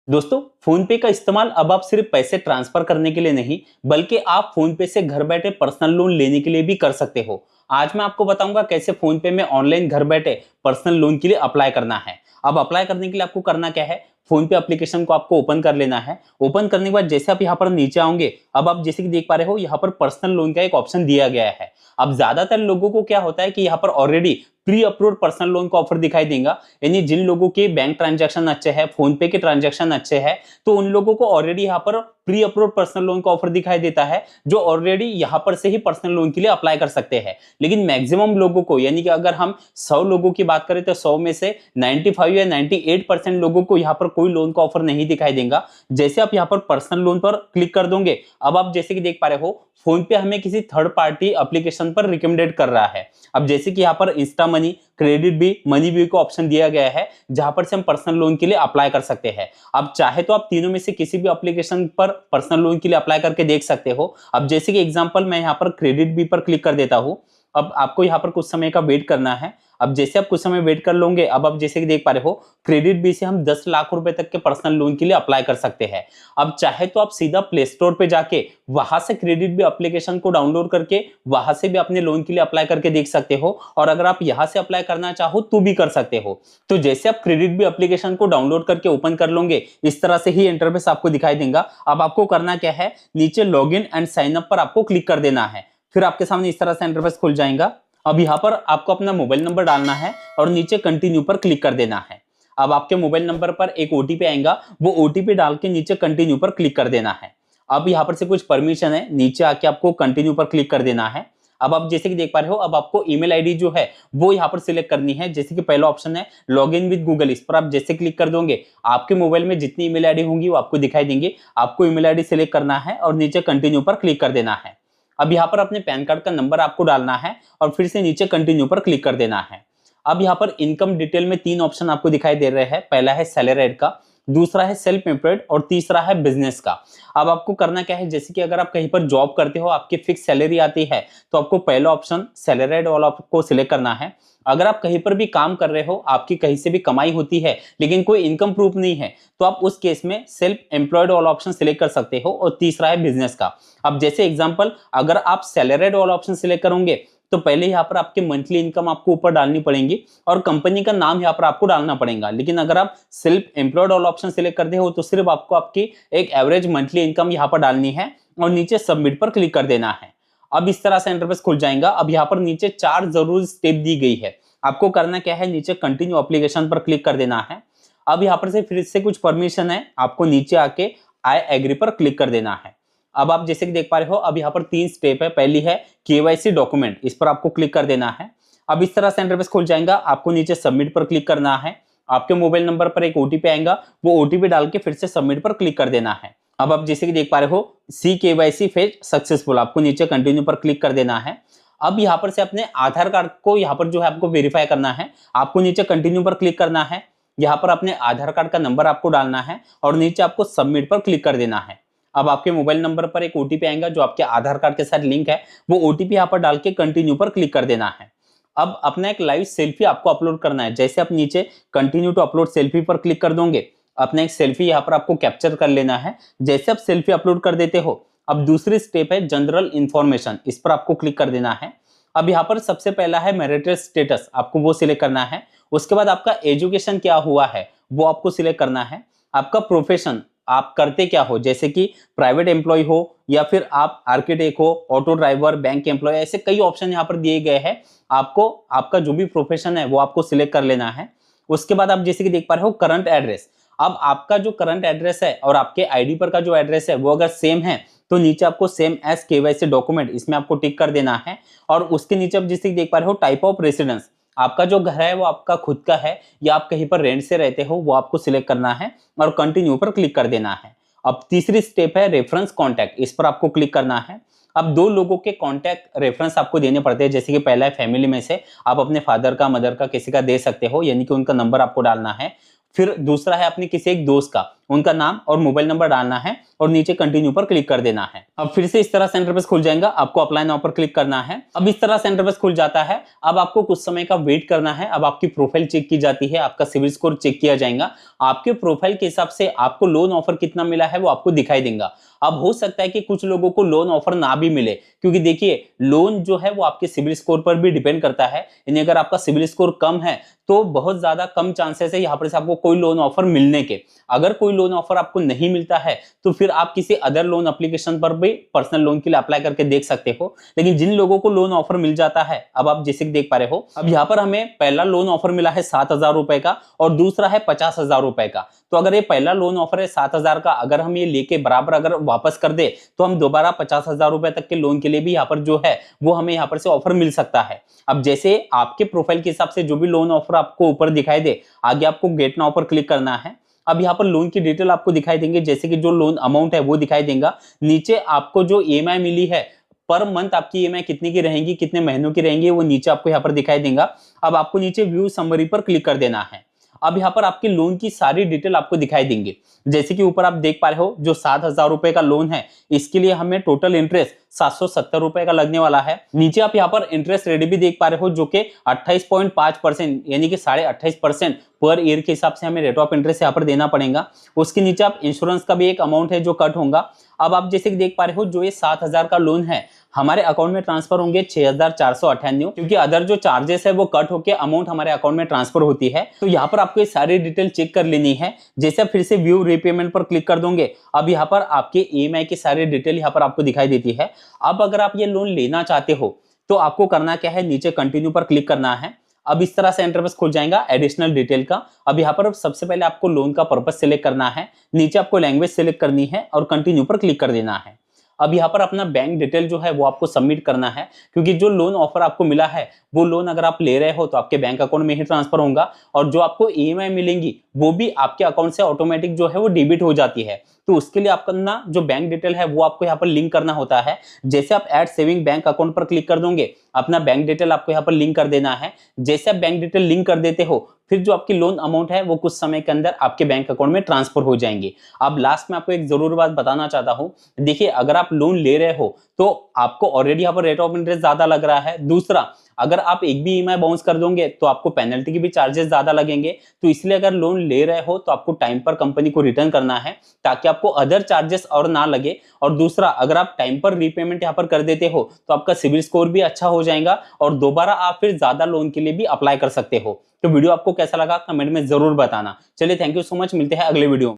दोस्तों, फोन पे का इस्तेमाल अब आप सिर्फ पैसे ट्रांसफर करने के लिए नहीं बल्कि आप फोन पे से घर बैठे पर्सनल लोन लेने के लिए भी कर सकते हो। आज मैं आपको बताऊंगा कैसे फोन पे में ऑनलाइन घर बैठे पर्सनल लोन के लिए अप्लाई करना है। अब अप्लाई करने के लिए आपको करना क्या है, फोन पे एप्लीकेशन को आपको ओपन कर लेना है। ओपन करने के बाद जैसे आप यहाँ पर नीचे आओगे, अब आप जैसे कि देख पा रहे हो यहाँ पर पर्सनल लोन का एक ऑप्शन दिया गया है। अब ज्यादातर लोगों को क्या होता है कि यहाँ पर already pre approved personal loan का ऑफर दिखाई देगा, यानी जिन लोगों के बैंक ट्रांजैक्शन अच्छे हैं, फोन पे के ट्रांजैक्शन अच्छे हैं, तो उन लोगों को ऑलरेडी यहाँ पर प्री अप्रूव्ड पर्सनल लोन का ऑफर दिखाई देता है, जो ऑलरेडी यहाँ पर से ही पर्सनल लोन के लिए अप्लाई कर सकते हैं। लेकिन मैक्सिमम लोगों को, यानी कि अगर हम 100 लोगों की बात करें तो 100 में से 95 या 98% लोगों को यहाँ पर कोई लोन का ऑफर नहीं दिखाई देगा। जैसे आप यहाँ पर पर्सनल लोन पर क्लिक कर दोगे, अब आप जैसे कि देख पा रहे हो फोन पे हमें किसी थर्ड पार्टी एप्लीकेशन पर रिकमेंडेड कर रहा है। अब जैसे कि यहाँ पर इंस्टा मनी, क्रेडिट भी, मनी भी को ऑप्शन दिया गया है जहां पर से हम पर्सनल लोन के लिए अप्लाई कर सकते हैं। अब चाहे तो आप तीनों में से किसी भी एप्लीकेशन पर पर्सनल लोन के लिए अप्लाई करके देख सकते हो। अब जैसे कि एग्जांपल मैं यहाँ पर क्रेडिट बी पर क्लिक कर देता हूं। अब आपको यहाँ पर कुछ समय का वेट करना है। अब जैसे आप कुछ समय वेट कर लोगे, अब आप जैसे कि देख पा रहे हो क्रेडिट बी से हम 10 लाख रुपए तक के पर्सनल लोन के लिए अप्लाई कर सकते हैं। अब चाहे तो आप सीधा प्ले स्टोर पे जाके वहां से क्रेडिट बी एप्लीकेशन को डाउनलोड करके वहां से भी अपने लोन के लिए अप्लाई करके देख सकते हो, और अगर आप यहां से अप्लाई करना चाहो तो भी कर सकते हो। तो जैसे आप क्रेडिट बी एप्लीकेशन को डाउनलोड करके ओपन कर लोगे, इस तरह से ही इंटरफेस आपको दिखाई देगा। अब आपको करना क्या है, नीचे log in and sign up पर आपको क्लिक कर देना है। फिर आपके सामने इस तरह से इंटरफेस खुल जाएगा। अब यहाँ पर आपको अपना मोबाइल नंबर डालना है और नीचे कंटिन्यू पर क्लिक कर देना है। अब आपके मोबाइल नंबर पर एक ओटीपी आएगा, वो ओटीपी डाल के नीचे कंटिन्यू पर क्लिक कर देना है। अब यहाँ पर से कुछ परमिशन है, नीचे आके आपको कंटिन्यू पर क्लिक कर देना है। अब आप जैसे कि देख पा रहे हो, अब आपको ईमेल आईडी जो है वो यहाँ पर सिलेक्ट करनी है। जैसे कि पहला ऑप्शन है लॉग इन विद गूगल, इस पर आप जैसे क्लिक कर दोगे आपके मोबाइल में जितनी ईमेल आईडी होंगी वो आपको दिखाई देंगी। आपको ईमेल आईडी सिलेक्ट करना है और नीचे कंटिन्यू पर क्लिक कर देना है। अब यहाँ पर अपने पैन कार्ड का नंबर आपको डालना है और फिर से नीचे कंटिन्यू पर क्लिक कर देना है। अब यहाँ पर इनकम डिटेल में 3 ऑप्शन आपको दिखाई दे रहे हैं। पहला है सैलरीड का, दूसरा है सेल्फ एम्प्लॉयड और तीसरा है बिजनेस का। अब आपको करना क्या है, जैसे कि अगर आप कहीं पर जॉब करते हो, आपकी फिक्स सैलरी आती है, तो आपको पहला ऑप्शन सैलरीड वाला आपको सिलेक्ट करना है। अगर आप कहीं पर भी काम कर रहे हो, आपकी कहीं से भी कमाई होती है लेकिन कोई इनकम प्रूफ नहीं है, तो आप उस केस में सेल्फ एम्प्लॉयड वाला ऑप्शन सिलेक्ट कर सकते हो। और तीसरा है बिजनेस का। अब जैसे एग्जांपल, अगर आप सैलरीड वाला ऑप्शन सिलेक्ट करोगे तो पहले यहाँ पर आपकी मंथली इनकम आपको ऊपर डालनी पड़ेगी और कंपनी का नाम यहाँ पर आपको डालना पड़ेगा। लेकिन अगर आप सेल्फ एम्प्लॉयड वाला ऑप्शन सिलेक्ट करते हो तो सिर्फ आपको आपकी एक एवरेज मंथली इनकम यहाँ पर डालनी है और नीचे सबमिट पर क्लिक कर देना है। अब इस तरह से इंटरफेस खुल जाएगा। अब यहाँ पर नीचे 4 जरूरी स्टेप दी गई है। आपको करना क्या है, नीचे कंटिन्यू एप्लीकेशन पर क्लिक कर देना है। अब यहाँ पर से फिर से कुछ परमिशन है, आपको नीचे आके आई एग्री पर क्लिक कर देना है। अब आप जैसे कि देख पा रहे हो, अब यहाँ पर 3 स्टेप है। पहली है केवाईसी डॉक्यूमेंट, इस पर आपको क्लिक कर देना है। अब इस तरह से इंटरफेस खुल जाएगा। आपको नीचे सबमिट पर क्लिक करना है। आपके मोबाइल नंबर पर एक ओटीपी आएगा, वो ओटीपी डाल के फिर से सबमिट पर क्लिक कर देना है। अब आप जैसे कि देख पा रहे हो सी केवाईसी फेज सक्सेसफुल, आपको नीचे कंटिन्यू पर क्लिक कर देना है। अब यहाँ पर से अपने आधार कार्ड को यहाँ पर जो है आपको वेरीफाई करना है। आपको नीचे कंटिन्यू पर क्लिक करना है। यहाँ पर अपने आधार कार्ड का नंबर आपको डालना है और नीचे आपको सबमिट पर क्लिक कर देना है। अब आपके मोबाइल नंबर पर एक ओटीपी आएगा जो आपके आधार कार्ड के साथ लिंक है, वो ओटीपी यहाँ पर डाल के कंटिन्यू पर क्लिक कर देना है। अब अपना एक लाइव सेल्फी आपको अपलोड करना है। जैसे आप नीचे कंटिन्यू टू अपलोड सेल्फी पर क्लिक कर दोगे, अपना एक सेल्फी यहाँ पर आपको कैप्चर कर लेना है। जैसे आप सेल्फी अपलोड कर देते हो, अब दूसरी स्टेप है जनरल इंफॉर्मेशन, इस पर आपको क्लिक कर देना है। अब यहाँ पर सबसे पहला है मैरिटल स्टेटस, आपको वो सिलेक्ट करना है। उसके बाद आपका एजुकेशन क्या हुआ है वो आपको सिलेक्ट करना है। आपका प्रोफेशन, आप करते क्या हो, जैसे कि प्राइवेट एम्प्लॉय हो या फिर आप आर्किटेक्ट हो, ऑटो ड्राइवर, बैंक एम्प्लॉय, ऐसे कई ऑप्शन यहाँ पर दिए गए हैं। आपको आपका जो भी प्रोफेशन है वो आपको सिलेक्ट कर लेना है। उसके बाद आप जैसे कि देख पा रहे हो करंट एड्रेस, अब आपका जो करंट एड्रेस है और आपके आईडी पर का जो एड्रेस है वो अगर सेम है तो नीचे आपको सेम एज केवाईसी डॉक्यूमेंट, इसमें आपको टिक कर देना है। और उसके नीचे आप जैसे देख पा रहे हो टाइप ऑफ रेसिडेंस, आपका जो घर है वो आपका खुद का है या आप कहीं पर रेंट से रहते हो, वो आपको सिलेक्ट करना है और कंटिन्यू पर क्लिक कर देना है। अब तीसरी स्टेप है रेफरेंस कॉन्टैक्ट, इस पर आपको क्लिक करना है। अब 2 लोगों के कॉन्टैक्ट रेफरेंस आपको देने पड़ते हैं। जैसे कि पहला है फैमिली में से, आप अपने फादर का, मदर का, किसी का दे सकते हो, यानी कि उनका नंबर आपको डालना है। फिर दूसरा है अपने किसी एक दोस्त का, उनका नाम और मोबाइल नंबर डालना है और नीचे कंटिन्यू पर क्लिक कर देना है। अब फिर से इस तरह से इंटरफेस खुल जाएगा, आपको अप्लाई नाउ पर क्लिक करना है। अब इस तरह से इंटरफेस खुल जाता है। अब आपको कुछ समय का वेट करना है। अब आपकी प्रोफाइल चेक की जाती है, आपका सिविल स्कोर चेक किया जाएगा। आपके प्रोफाइल के हिसाब से आपको लोन ऑफर कितना मिला है वो आपको दिखाई देगा। अब हो सकता है कि कुछ लोगों को लोन ऑफर ना भी मिले, क्योंकि देखिए लोन जो है वो आपके सिविल स्कोर पर भी डिपेंड करता है। यानी अगर आपका सिविल स्कोर कम है तो बहुत ज्यादा कम चांसेस है यहाँ पर से आपको कोई लोन ऑफर मिलने के। अगर कोई लोन ऑफर आपको नहीं मिलता है तो फिर आप किसी अदर लोन एप्लीकेशन पर भी पर्सनल लोन के लिए अप्लाई करके देख सकते हो। लेकिन जिन लोगों को लोन ऑफर मिल जाता है, अब आप जैसे कि देख पा रहे हो, अब यहाँ पर हमें पहला लोन ऑफर मिला है 7,000 रुपए का और दूसरा है 50,000 रुपए का। तो अगर ये पहला लोन ऑफर है 7,000 का, अगर हम ये लेके बराबर अगर वापस कर दे तो हम दोबारा 50,000 रुपए तक के लोन के लिए भी यहाँ पर जो है वो हमें यहाँ पर से ऑफर मिल सकता है। अब जैसे आपके प्रोफाइल के हिसाब से जो भी लोन ऑफर आपको ऊपर दिखाई दे, आगे आपको गेट नाउ पर क्लिक करना है। अब यहाँ पर लोन की डिटेल आपको दिखाई देंगे, जैसे कि जो लोन अमाउंट है वो दिखाई देगा। नीचे आपको जो ईएमआई मिली है पर मंथ आपकी ईएमआई कितनी की रहेंगी, कितने महीनों की रहेंगी, वो नीचे आपको यहाँ पर दिखाई देगा। अब आपको नीचे व्यू समरी पर क्लिक कर देना है। अब यहाँ पर आपके लोन की सारी डिटेल आपको दिखाई देंगे। जैसे कि ऊपर आप देख पा रहे हो, जो 7,000 रुपए का लोन है इसके लिए हमें टोटल इंटरेस्ट 770 रुपए का लगने वाला है। नीचे आप यहाँ पर इंटरेस्ट रेट भी देख पा रहे हो, जो कि 28.5% यानी कि 28.5% पर ईयर के हिसाब से हमें रेट ऑफ इंटरेस्ट यहाँ पर देना पड़ेगा। उसके नीचे आप इंश्योरेंस का भी एक अमाउंट है जो कट होगा। अब आप जैसे कि देख पा रहे हो, जो ये 7,000 का लोन है हमारे अकाउंट में ट्रांसफर होंगे 6,498, क्योंकि अदर जो चार्जेस है वो कट होकर अमाउंट हमारे अकाउंट में ट्रांसफर होती है। तो यहाँ पर आपको ये सारी डिटेल चेक कर लेनी है। जैसे आप फिर से व्यू रीपेमेंट पर क्लिक कर दोगे, अब यहाँ पर आपके ईएमआई की सारी डिटेल यहाँ पर आपको दिखाई देती है। अब अगर आप ये लोन लेना चाहते हो तो आपको करना क्या है, नीचे कंटिन्यू पर क्लिक करना है। अब इस तरह से इंटरफेस खुल जाएगा एडिशनल डिटेल का। अब यहाँ पर सबसे पहले आपको लोन का पर्पस सिलेक्ट करना है, नीचे आपको लैंग्वेज सिलेक्ट करनी है और कंटिन्यू पर क्लिक कर देना है। अब यहाँ पर अपना बैंक डिटेल जो है वो आपको सबमिट करना है, क्योंकि जो लोन ऑफर आपको मिला है वो लोन अगर आप ले रहे हो तो आपके बैंक अकाउंट में ही ट्रांसफर होगा और जो आपको ईएमआई मिलेंगी वो भी आपके अकाउंट से ऑटोमेटिक जो है वो डेबिट हो जाती है। तो उसके लिए आपका ना जो बैंक डिटेल है वो आपको यहाँ पर लिंक करना होता है। जैसे आप ऐड सेविंग बैंक अकाउंट पर क्लिक कर दोगे, अपना बैंक डिटेल आपको यहाँ पर लिंक कर देना है। जैसे आप बैंक डिटेल लिंक कर देते हो, फिर जो आपकी लोन अमाउंट है वो कुछ समय के अंदर आपके बैंक अकाउंट में ट्रांसफर हो जाएंगे। अब लास्ट में आपको एक जरूर बात बताना चाहता हूँ, देखिए अगर आप लोन ले रहे हो तो आपको ऑलरेडी यहाँ पर रेट ऑफ इंटरेस्ट ज्यादा लग रहा है। दूसरा, अगर आप एक भी ईएमआई बाउंस कर दोगे तो आपको पेनल्टी के भी चार्जेस ज्यादा लगेंगे। तो इसलिए अगर लोन ले रहे हो तो आपको टाइम पर कंपनी को रिटर्न करना है, ताकि आपको अदर चार्जेस और ना लगे। और दूसरा, अगर आप टाइम पर रीपेमेंट यहाँ पर कर देते हो तो आपका सिविल स्कोर भी अच्छा हो जाएगा और दोबारा आप फिर ज्यादा लोन के लिए भी अप्लाई कर सकते हो। तो वीडियो आपको कैसा लगा कमेंट में जरूर बताना। चलिए, थैंक यू सो मच, मिलते हैं अगले वीडियो।